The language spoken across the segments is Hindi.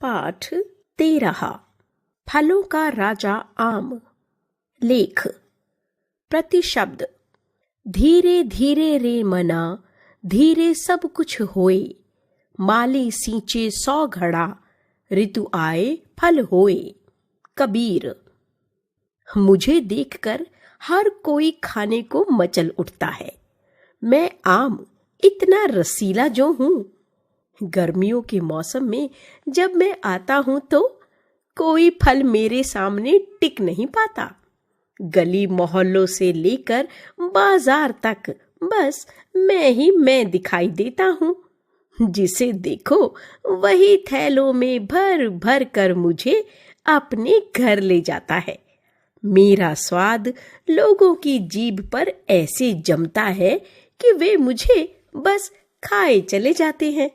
पाठ 13। फलों का राजा आम। लेख। प्रतिशब्द। धीरे धीरे रे मना, धीरे सब कुछ होए। माली सींचे 100 घड़ा, ऋतु आए फल होए। कबीर। मुझे देखकर हर कोई खाने को मचल उठता है। मैं आम इतना रसीला जो हूं। गर्मियों के मौसम में जब मैं आता हूं तो कोई फल मेरे सामने टिक नहीं पाता। गली मोहल्लों से लेकर बाजार तक बस मैं दिखाई देता हूं। जिसे देखो वही थैलों में भर भर कर मुझे अपने घर ले जाता है। मेरा स्वाद लोगों की जीभ पर ऐसे जमता है कि वे मुझे बस खाए चले जाते हैं।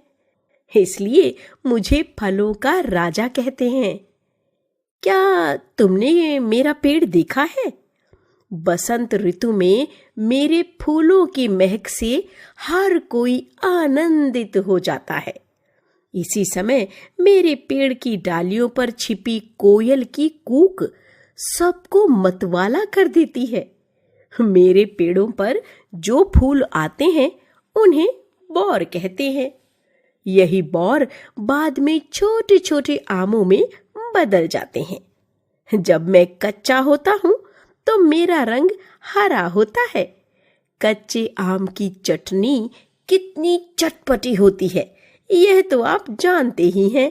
इसलिए मुझे फलों का राजा कहते हैं। क्या तुमने मेरा पेड़ देखा है? बसंत ऋतु में मेरे फूलों की महक से हर कोई आनंदित हो जाता है। इसी समय मेरे पेड़ की डालियों पर छिपी कोयल की कूक सबको मतवाला कर देती है। मेरे पेड़ों पर जो फूल आते हैं उन्हें बौर कहते हैं। यही बौर बाद में छोटे छोटे आमों में बदल जाते हैं। जब मैं कच्चा होता हूं तो मेरा रंग हरा होता है। कच्चे आम की चटनी कितनी चटपटी होती है, यह तो आप जानते ही हैं।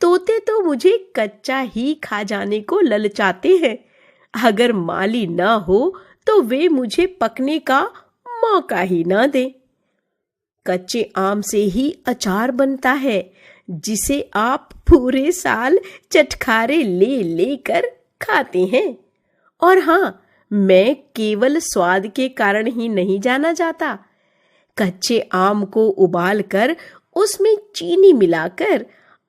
तोते तो मुझे कच्चा ही खा जाने को ललचाते हैं। अगर माली ना हो तो वे मुझे पकने का मौका ही ना दे। कच्चे आम से ही अचार बनता है, जिसे आप पूरे साल चटखारे ले लेकर खाते हैं। और हाँ, मैं केवल स्वाद के कारण ही नहीं जाना जाता। कच्चे आम को उबालकर उसमें चीनी मिलाकर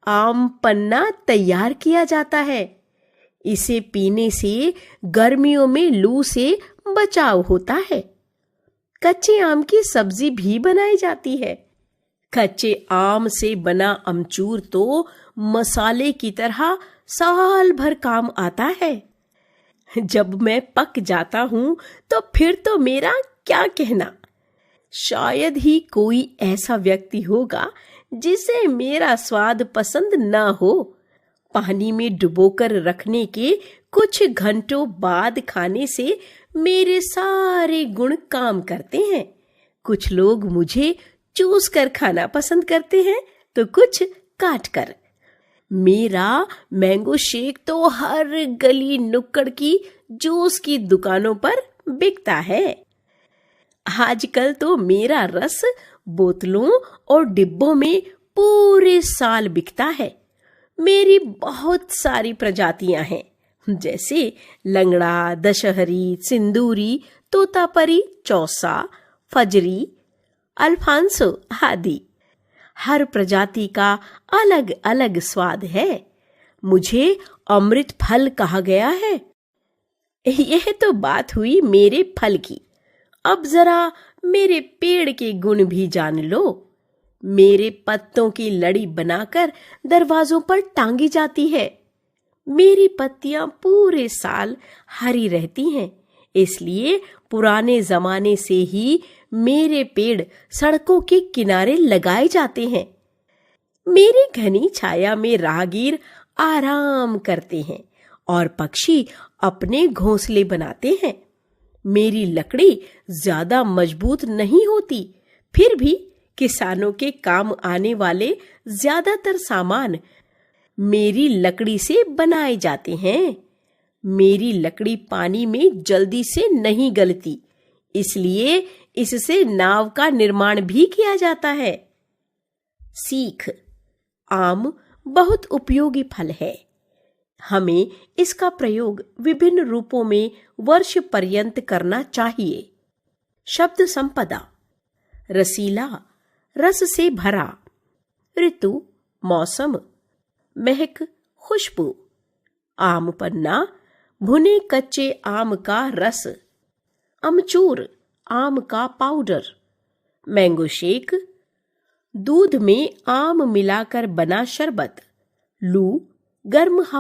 आम पन्ना तैयार किया जाता है। इसे पीने से गर्मियों में लू से बचाव होता है। कच्चे आम की सब्जी भी बनाई जाती है। कच्चे आम से बना अमचूर तो मसाले की तरह साल भर काम आता है। जब मैं पक जाता हूं तो फिर तो मेरा क्या कहना। शायद ही कोई ऐसा व्यक्ति होगा जिसे मेरा स्वाद पसंद ना हो। पानी में डुबोकर रखने के कुछ घंटों बाद खाने से मेरे सारे गुण काम करते हैं। कुछ लोग मुझे चूस कर खाना पसंद करते हैं तो कुछ काट कर। मेरा मैंगो शेक तो हर गली नुक्कड़ की जूस की दुकानों पर बिकता है। आजकल तो मेरा रस बोतलों और डिब्बों में पूरे साल बिकता है। मेरी बहुत सारी प्रजातियां हैं, जैसे लंगड़ा, दशहरी, सिंदूरी, तोतापरी, चौसा, फजरी, अल्फांसो आदि। हर प्रजाति का अलग अलग स्वाद है। मुझे अमृत फल कहा गया है। यह तो बात हुई मेरे फल की। अब जरा मेरे पेड़ के गुण भी जान लो। मेरे पत्तों की लड़ी बनाकर दरवाजों पर टांगी जाती है। मेरी पत्तियां पूरे साल हरी रहती हैं, इसलिए पुराने जमाने से ही मेरे पेड़ सड़कों के किनारे लगाए जाते हैं। मेरी घनी छाया में राहगीर आराम करते हैं और पक्षी अपने घोंसले बनाते हैं। मेरी लकड़ी ज्यादा मजबूत नहीं होती, फिर भी किसानों के काम आने वाले ज्यादातर सामान मेरी लकड़ी से बनाए जाते हैं। मेरी लकड़ी पानी में जल्दी से नहीं गलती, इसलिए इससे नाव का निर्माण भी किया जाता है। सीख। आम बहुत उपयोगी फल है। हमें इसका प्रयोग विभिन्न रूपों में वर्ष पर्यंत करना चाहिए। शब्द संपदा। रसीला, रस से भरा। ऋतु, मौसम। महक, खुशबू। आम पन्ना, भुने कच्चे आम का रस। अमचूर, आम का पाउडर। मैंगो शेक, दूध में आम मिलाकर बना शरबत। लू गर्म हवा